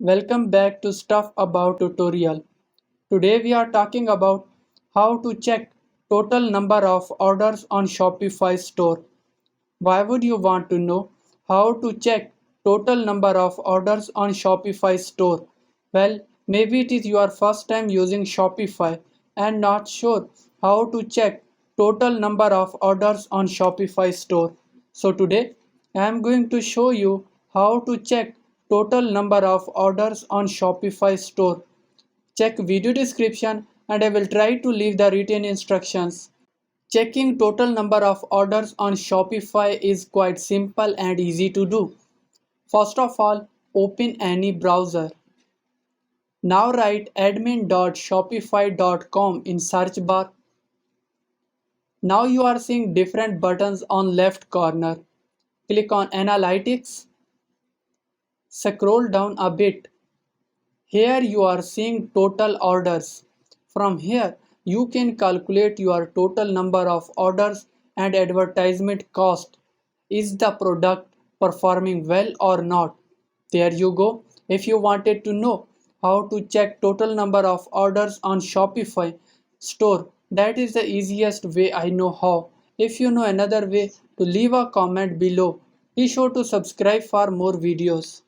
Welcome back to Stuff About tutorial. Today we are talking about how to check total number of orders on Shopify store. Why would you want to know how to check total number of orders on Shopify store? Well, maybe it is your first time using Shopify and not sure how to check total number of orders on Shopify store. So today I am going to show you how to check total number of orders on Shopify store. Check video description and I will try to leave the written instructions. Checking total number of orders on Shopify is quite simple and easy to do. First of all, open any browser. Now write admin.shopify.com in search bar. Now you are seeing different buttons on left corner. Click on Analytics. Scroll down a bit. Here you are seeing total orders. From here you can calculate your total number of orders and advertisement cost. Is the product performing well or not? There you go. If you wanted to know how to check total number of orders on Shopify store, that is the easiest way I know how. If you know another way, to leave a comment below. Be sure to subscribe for more videos.